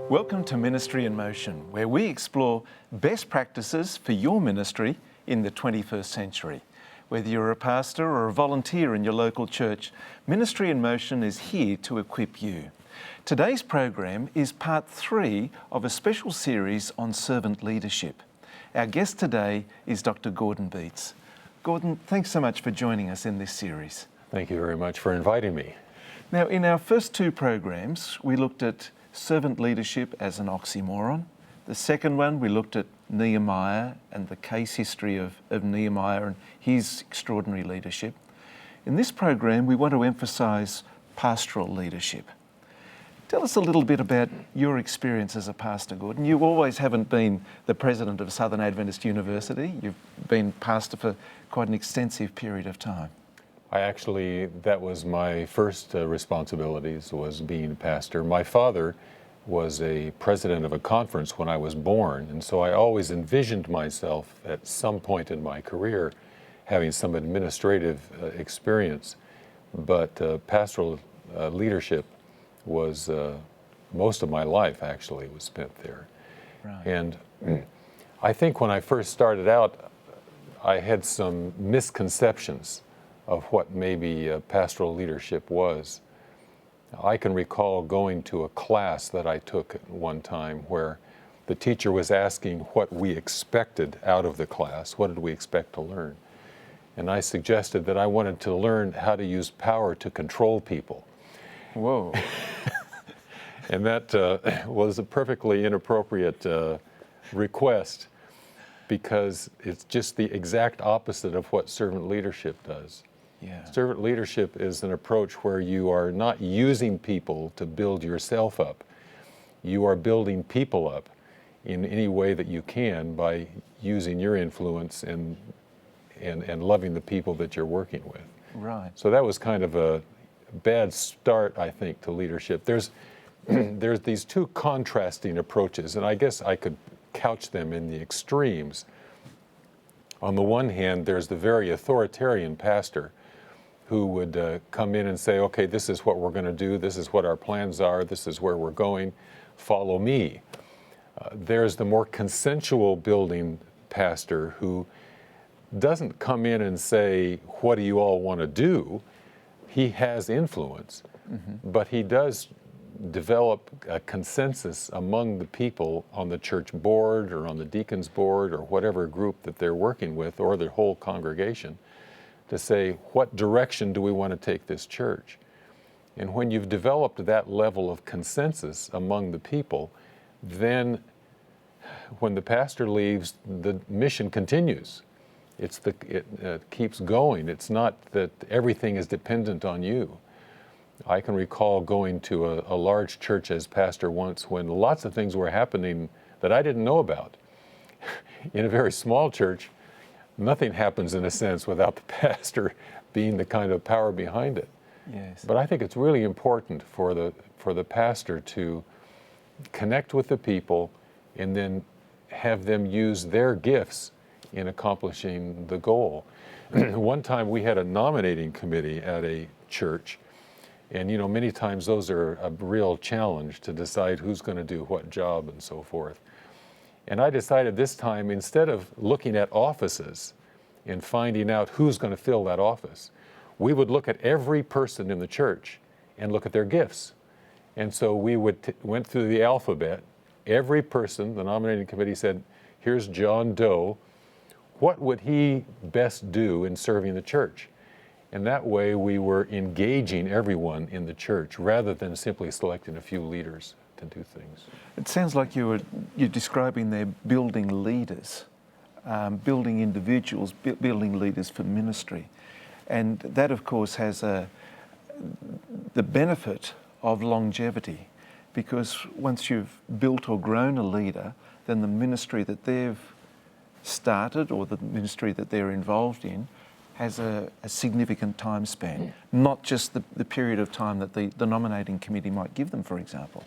Welcome to Ministry in Motion, where we explore best practices for your ministry in the 21st century. Whether you're a pastor or a volunteer in your local church, Ministry in Motion is here to equip you. Today's program is part 3 of a special series on servant leadership. Our guest today is Dr. Gordon Bietz. Gordon, thanks so much for joining us in this series. Thank you very much for inviting me. Now, in our first 2 programs, we looked at servant leadership as an oxymoron. The second one, we looked at Nehemiah and the case history of Nehemiah and his extraordinary leadership. In this program, we want to emphasise pastoral leadership. Tell us a little bit about your experience as a pastor, Gordon. You always haven't been the president of Southern Adventist University. You've been pastor for quite an extensive period of time. That was my first responsibilities, was being a pastor. My father was a president of a conference when I was born, and so I always envisioned myself at some point in my career having some administrative experience. But pastoral leadership was most of my life actually was spent there. Right. And I think when I first started out, I had some misconceptions of what maybe pastoral leadership was. I can recall going to a class that I took at one time where the teacher was asking what we expected out of the class. What did we expect to learn? And I suggested that I wanted to learn how to use power to control people. Whoa. And that was a perfectly inappropriate request, because it's just the exact opposite of what servant leadership does. Yeah. Servant leadership is an approach where you are not using people to build yourself up. You are building people up in any way that you can by using your influence and loving the people that you're working with. Right. So that was kind of a bad start, I think, to leadership. There's these 2 contrasting approaches, and I guess I could couch them in the extremes. On the one hand, there's the very authoritarian pastor who would come in and say, okay, this is what we're going to do, this is what our plans are, this is where we're going, follow me. There's the more consensual building pastor who doesn't come in and say, what do you all want to do? He has influence, but he does develop a consensus among the people on the church board or on the deacon's board or whatever group that they're working with, or their whole congregation, to say, what direction do we want to take this church? And when you've developed that level of consensus among the people, then when the pastor leaves, the mission continues. It keeps going. It's not that everything is dependent on you. I can recall going to a large church as pastor once when lots of things were happening that I didn't know about. In a very small church, nothing happens in a sense without the pastor being the kind of power behind it. Yes. But I think it's really important for the pastor to connect with the people and then have them use their gifts in accomplishing the goal. One time we had a nominating committee at a church, and many times those are a real challenge to decide who's going to do what job and so forth. And I decided this time, instead of looking at offices and finding out who's going to fill that office, we would look at every person in the church and look at their gifts. And so we went through the alphabet. Every person, the nominating committee said, here's John Doe. What would he best do in serving the church? And that way we were engaging everyone in the church rather than simply selecting a few leaders to do things. It sounds like you're describing there building leaders, building individuals, building leaders for ministry. And that, of course, has the benefit of longevity, because once you've built or grown a leader, then the ministry that they've started or the ministry that they're involved in has a significant time span, not just the period of time that the nominating committee might give them, for example.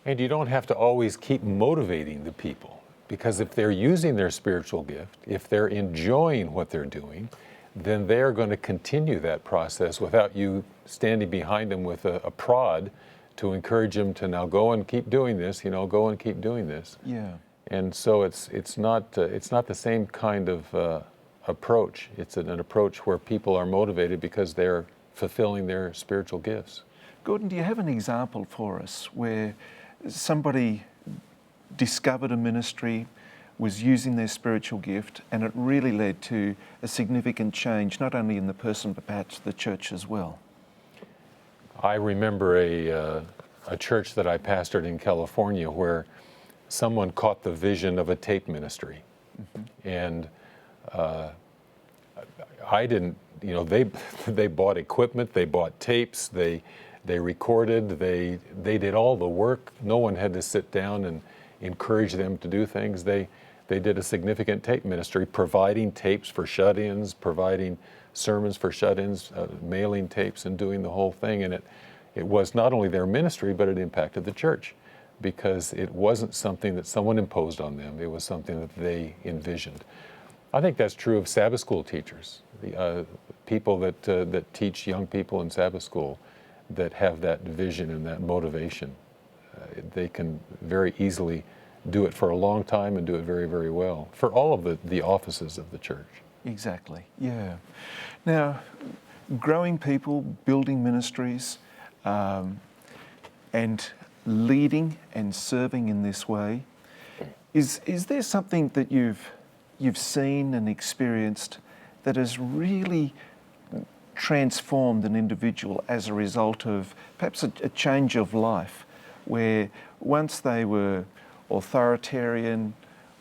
And you don't have to always keep motivating the people, because if they're using their spiritual gift, if they're enjoying what they're doing, then they're going to continue that process without you standing behind them with a prod to encourage them to now go and keep doing this, go and keep doing this. Yeah. And so it's not the same kind of approach. It's an approach where people are motivated because they're fulfilling their spiritual gifts. Gordon, do you have an example for us where somebody discovered a ministry, was using their spiritual gift, and it really led to a significant change, not only in the person, but perhaps the church as well? I remember a church that I pastored in California where someone caught the vision of a tape ministry. And I didn't, they bought equipment, they bought tapes, they recorded, they did all the work. No one had to sit down and encourage them to do things. They did a significant tape ministry, providing tapes for shut-ins, providing sermons for shut-ins, mailing tapes, and doing the whole thing. And it was not only their ministry, but it impacted the church, because it wasn't something that someone imposed on them. It was something that they envisioned. I think that's true of Sabbath school teachers, the people that teach young people in Sabbath school, that have that vision and that motivation. They can very easily do it for a long time and do it very, very well for all of the offices of the church. Exactly, yeah. Now, growing people, building ministries, and leading and serving in this way, is there something that you've seen and experienced that has really transformed an individual as a result of perhaps a change of life, where once they were authoritarian,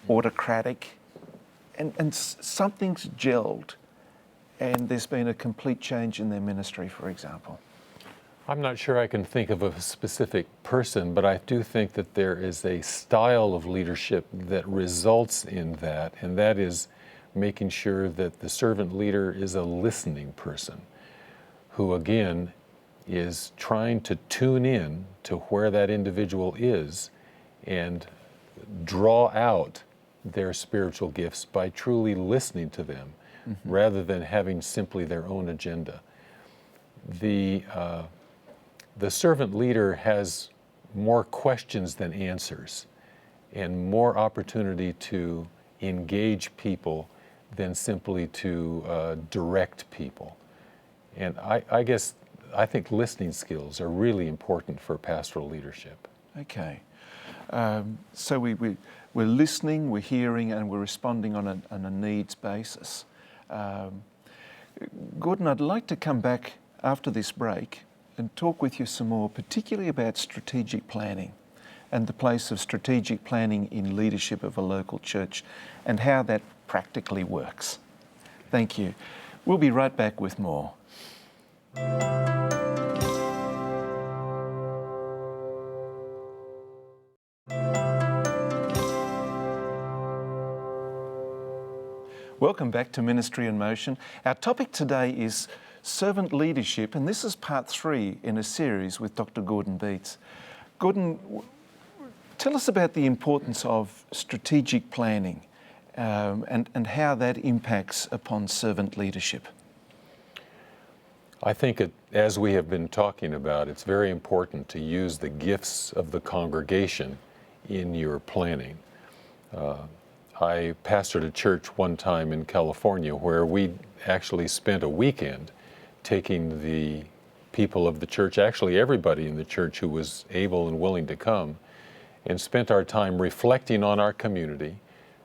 autocratic, and something's gelled and there's been a complete change in their ministry, for example? I'm not sure I can think of a specific person, but I do think that there is a style of leadership that results in that, and that is making sure that the servant leader is a listening person who, again, is trying to tune in to where that individual is and draw out their spiritual gifts by truly listening to them, rather than having simply their own agenda. The servant leader has more questions than answers, and more opportunity to engage people than simply to direct people. And I think listening skills are really important for pastoral leadership. Okay. So we're listening, we're hearing, and we're responding on a needs basis. Gordon, I'd like to come back after this break and talk with you some more, particularly about strategic planning and the place of strategic planning in leadership of a local church and how that practically works. Thank you. We'll be right back with more. Welcome back to Ministry in Motion. Our topic today is servant leadership, and this is part 3 in a series with Dr. Gordon Bietz. Gordon, tell us about the importance of strategic planning and how that impacts upon servant leadership. I think as we have been talking about, it's very important to use the gifts of the congregation in your planning. I pastored a church one time in California where we actually spent a weekend taking the people of the church, actually everybody in the church who was able and willing to come, and spent our time reflecting on our community,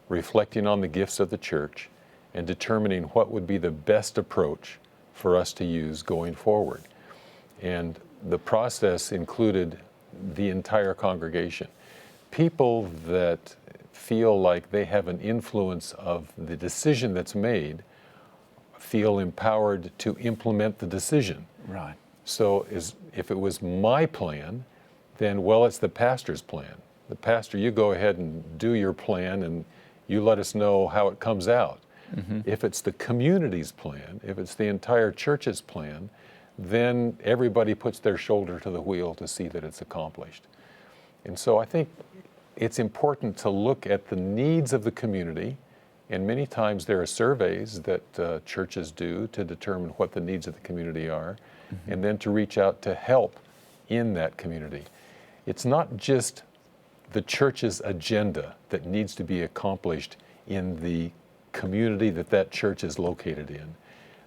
reflecting on the gifts of the church, and determining what would be the best approach for us to use going forward. And the process included the entire congregation. People that feel like they have an influence of the decision that's made feel empowered to implement the decision. Right. So if it was my plan, then, well, it's the pastor's plan. The pastor, you go ahead and do your plan and you let us know how it comes out. If it's the community's plan, if it's the entire church's plan, then everybody puts their shoulder to the wheel to see that it's accomplished. And so I think it's important to look at the needs of the community, and many times there are surveys that churches do to determine what the needs of the community are, and then to reach out to help in that community. It's not just the church's agenda that needs to be accomplished in the community that that church is located in.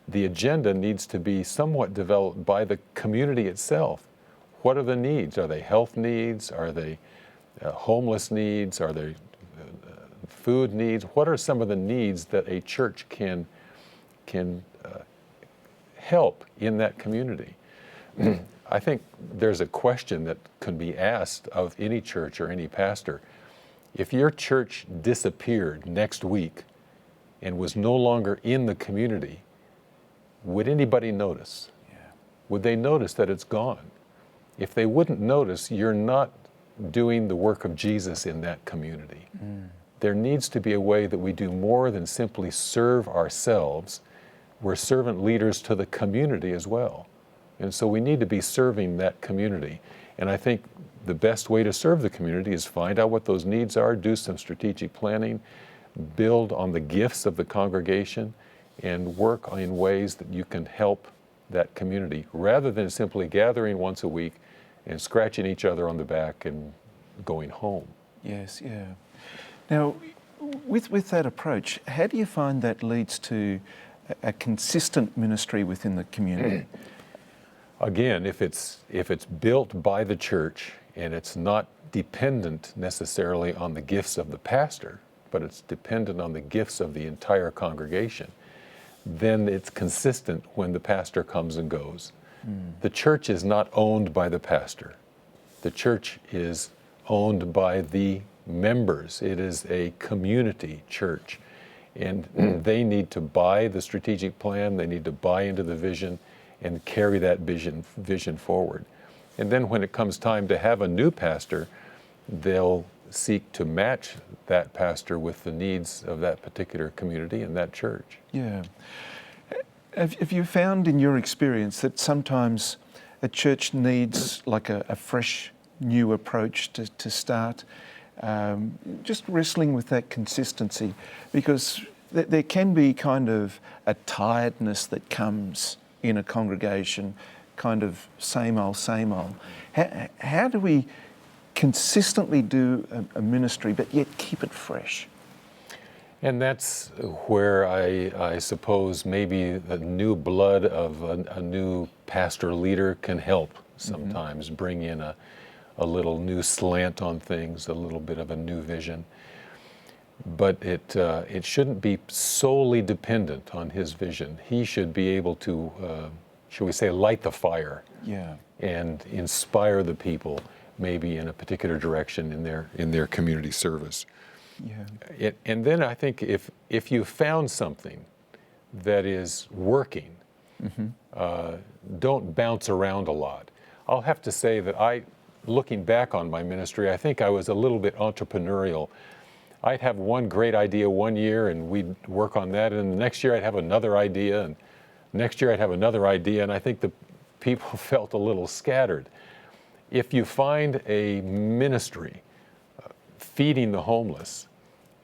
The agenda needs to be somewhat developed by the community itself. What are the needs? Are they health needs? Are they homeless needs? Are they food needs? What are some of the needs that a church can help in that community? I think there's a question that can be asked of any church or any pastor. If your church disappeared next week and was no longer in the community, would anybody notice? Yeah. Would they notice that it's gone? If they wouldn't notice, you're not doing the work of Jesus in that community. There needs to be a way that we do more than simply serve ourselves. We're servant leaders to the community as well. And so we need to be serving that community. And I think the best way to serve the community is find out what those needs are, do some strategic planning, build on the gifts of the congregation, and work in ways that you can help that community, rather than simply gathering once a week and scratching each other on the back and going home. Yes, yeah. Now, with that approach, how do you find that leads to a consistent ministry within the community? Again, if it's built by the church and it's not dependent necessarily on the gifts of the pastor, but it's dependent on the gifts of the entire congregation, then it's consistent when the pastor comes and goes. The church is not owned by the pastor. The church is owned by the members. It is a community church. And they need to buy the strategic plan, they need to buy into the vision and carry that vision forward. And then when it comes time to have a new pastor, they'll seek to match that pastor with the needs of that particular community and that church. Yeah. Have you found in your experience that sometimes a church needs like a fresh new approach to start? Just wrestling with that consistency, because there can be kind of a tiredness that comes in a congregation, kind of same old, same old. How do we consistently do a ministry but yet keep it fresh? And that's where I suppose maybe the new blood of a new pastor leader can help sometimes, bring in a little new slant on things, a little bit of a new vision. But it shouldn't be solely dependent on his vision. He should be able to, shall we say, light the fire, and inspire the people maybe in a particular direction in their community service. Yeah. And then I think if you found something that is working, don't bounce around a lot. I'll have to say that looking back on my ministry, I think I was a little bit entrepreneurial. I'd have one great idea one year and we'd work on that, and the next year I'd have another idea, and next year I'd have another idea, and I think the people felt a little scattered. If you find a ministry feeding the homeless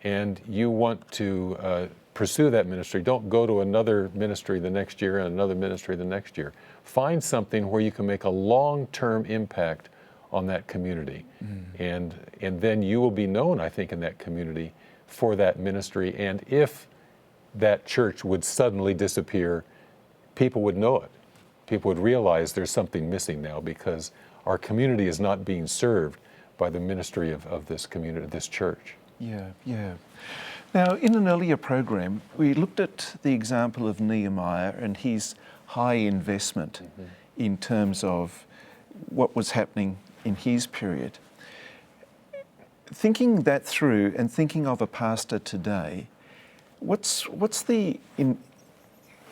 and you want to pursue that ministry, don't go to another ministry the next year and another ministry the next year. Find something where you can make a long-term impact on that community. And then you will be known, I think, in that community for that ministry. And if that church would suddenly disappear, people would know it. People would realize there's something missing now because our community is not being served by the ministry of this community, this church. Yeah. Now, in an earlier program, we looked at the example of Nehemiah and his high investment in terms of what was happening in his period. Thinking that through and thinking of a pastor today, what's the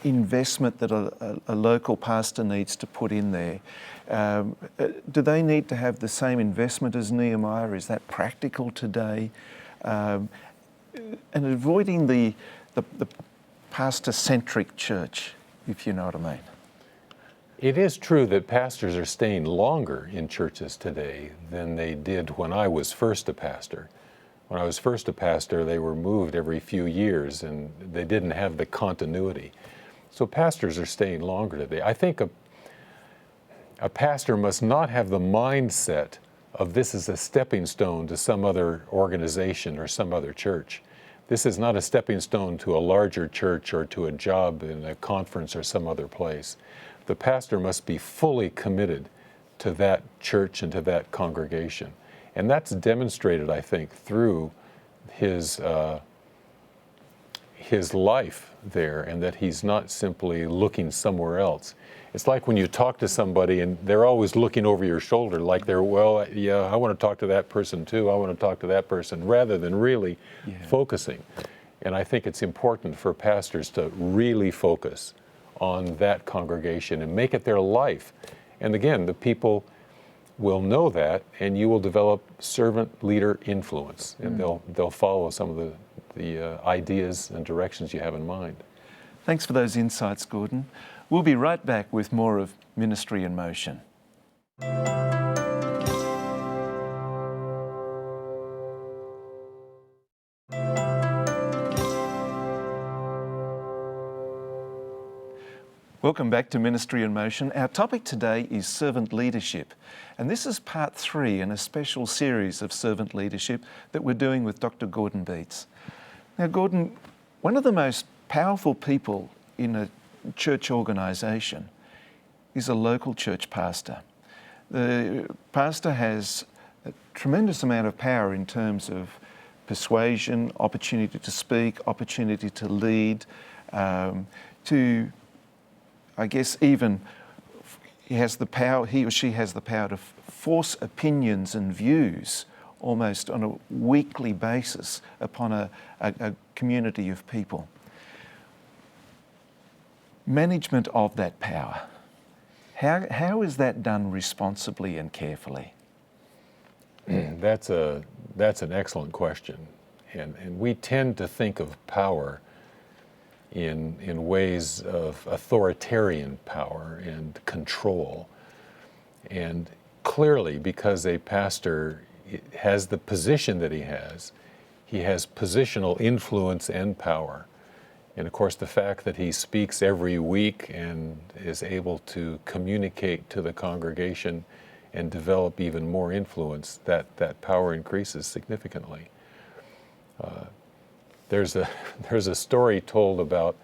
investment that a local pastor needs to put in there? Do they need to have the same investment as Nehemiah? Is that practical today? And avoiding the pastor-centric church, if you know what I mean. It is true that pastors are staying longer in churches today than they did when I was first a pastor. When I was first a pastor, they were moved every few years and they didn't have the continuity. So pastors are staying longer today. I think A pastor must not have the mindset of this is a stepping stone to some other organization or some other church. This is not a stepping stone to a larger church or to a job in a conference or some other place. The pastor must be fully committed to that church and to that congregation. And that's demonstrated, I think, through his life there, and that he's not simply looking somewhere else. It's like when you talk to somebody and they're always looking over your shoulder, like they're, well, yeah, I want to talk to that person too, I want to talk to that person, rather than really focusing. And I think it's important for pastors to really focus on that congregation and make it their life. And again, the people will know that, and you will develop servant leader influence, and they'll follow some of the ideas and directions you have in mind. Thanks for those insights, Gordon. We'll be right back with more of Ministry in Motion. Welcome back to Ministry in Motion. Our topic today is servant leadership, and this is part 3 in a special series of servant leadership that we're doing with Dr. Gordon Bietz. Now, Gordon, one of the most powerful people in a church organisation is a local church pastor. The pastor has a tremendous amount of power in terms of persuasion, opportunity to speak, opportunity to lead, to, I guess, even he or she has the power to force opinions and views almost on a weekly basis upon a community of people. Management of that power, how is that done responsibly and carefully? That's an excellent question. And we tend to think of power in ways of authoritarian power and control. And clearly, because a pastor has the position that he has positional influence and power. And of course, the fact that he speaks every week and is able to communicate to the congregation and develop even more influence, that power increases significantly. There's a story told about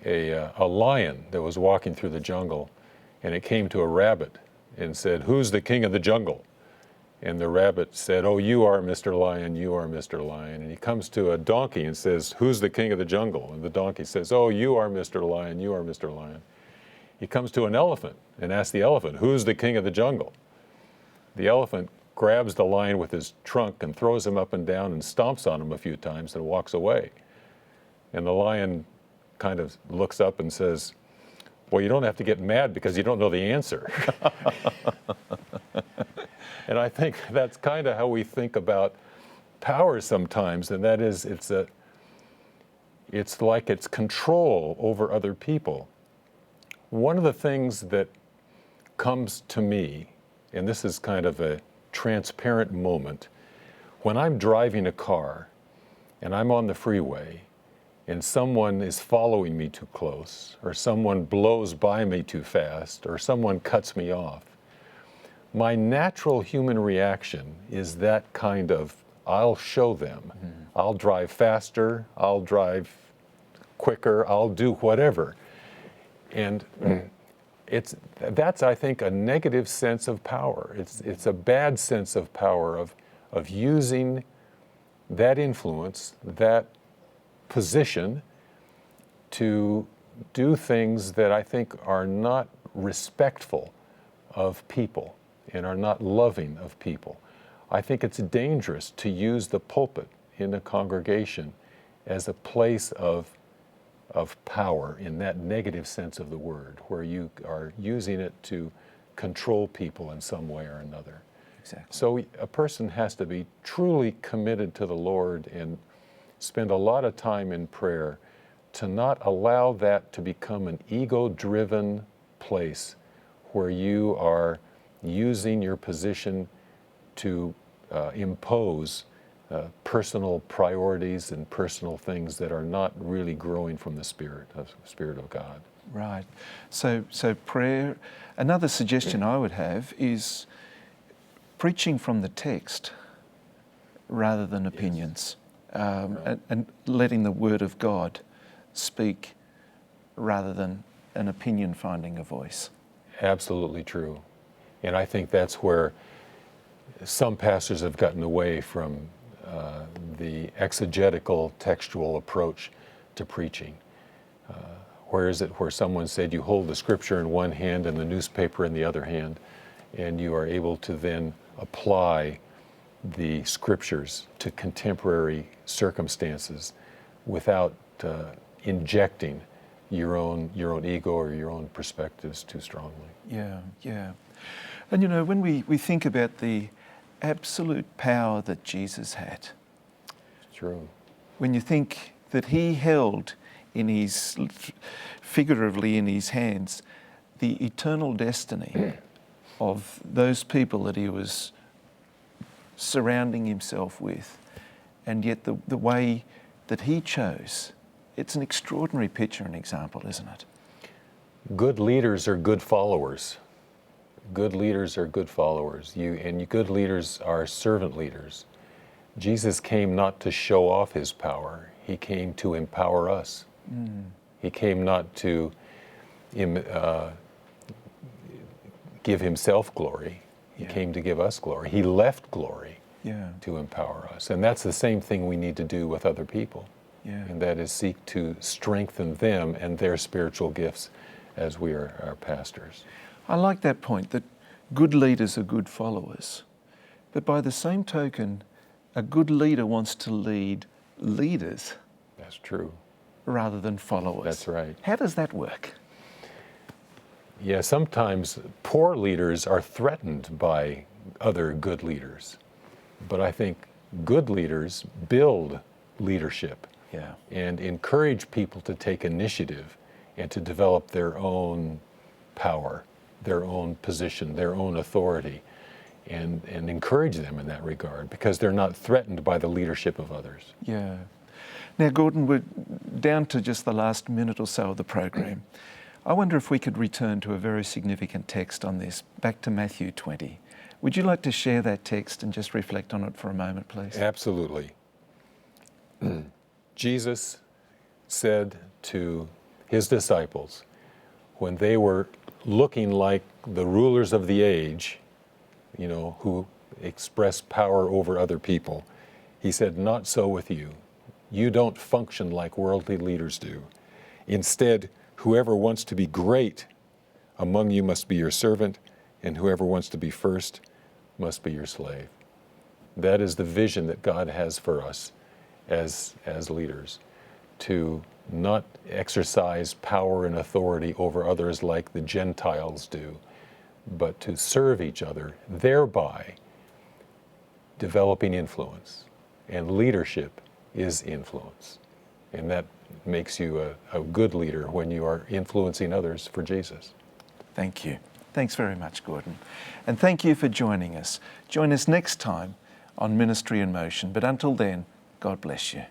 a lion that was walking through the jungle, and it came to a rabbit and said, "Who's the king of the jungle?" And the rabbit said, "Oh, you are Mr. Lion, you are Mr. Lion." And he comes to a donkey and says, "Who's the king of the jungle?" And the donkey says, "Oh, you are Mr. Lion, you are Mr. Lion." He comes to an elephant and asks the elephant, "Who's the king of the jungle?" The elephant grabs the lion with his trunk and throws him up and down and stomps on him a few times and walks away. And the lion kind of looks up and says, "Well, you don't have to get mad because you don't know the answer." And I think that's kind of how we think about power sometimes, and that is it's like it's control over other people. One of the things that comes to me, and this is kind of a transparent moment, when I'm driving a car and I'm on the freeway and someone is following me too close, or someone blows by me too fast, or someone cuts me off, my natural human reaction is that kind of, I'll show them. I'll drive faster, I'll drive quicker, I'll do whatever. And that's, I think, a negative sense of power. It's a bad sense of power of using that influence, that position, to do things that I think are not respectful of people and are not loving of people. I think it's dangerous to use the pulpit in a congregation as a place of power in that negative sense of the word, where you are using it to control people in some way or another. Exactly. So a person has to be truly committed to the Lord and spend a lot of time in prayer to not allow that to become an ego-driven place where you are using your position to impose personal priorities and personal things that are not really growing from the Spirit of God. Right. So prayer, another suggestion I would have is preaching from the text rather than opinions, and letting the Word of God speak rather than an opinion finding a voice. Absolutely true. And I think that's where some pastors have gotten away from the exegetical textual approach to preaching. Where is it where someone said you hold the scripture in one hand and the newspaper in the other hand, and you are able to then apply the scriptures to contemporary circumstances without injecting your own ego or your own perspectives too strongly. Yeah, yeah. And you know, when we think about the absolute power that Jesus had, True. when you think that he held figuratively in his hands, the eternal destiny of those people that he was surrounding himself with, and yet the way that he chose, it's an extraordinary picture and example, isn't it? Good leaders are good followers. Good leaders are good followers. Good leaders are servant leaders. Jesus came not to show off his power. He came to empower us. He came not to give himself glory. He came to give us glory. He left glory to empower us. And that's the same thing we need to do with other people. And that is seek to strengthen them and their spiritual gifts as we are our pastors. I like that point, that good leaders are good followers. But by the same token, a good leader wants to lead leaders. That's true. Rather than followers. That's right. How does that work? Yeah, sometimes poor leaders are threatened by other good leaders. But I think good leaders build leadership and encourage people to take initiative and to develop their own power, their own position, their own authority, and encourage them in that regard because they're not threatened by the leadership of others. Yeah. Now, Gordon, we're down to just the last minute or so of the program. I wonder if we could return to a very significant text on this, back to Matthew 20. Would you like to share that text and just reflect on it for a moment, please? Absolutely. Jesus said to his disciples, when they were looking like the rulers of the age, who express power over other people, he said, "Not so with you. You don't function like worldly leaders do. Instead, whoever wants to be great among you must be your servant, and whoever wants to be first must be your slave." That is the vision that God has for us as leaders, to not exercise power and authority over others like the Gentiles do, but to serve each other, thereby developing influence. And leadership is influence. And that makes you a good leader when you are influencing others for Jesus. Thank you. Thanks very much, Gordon. And thank you for joining us. Join us next time on Ministry in Motion. But until then, God bless you.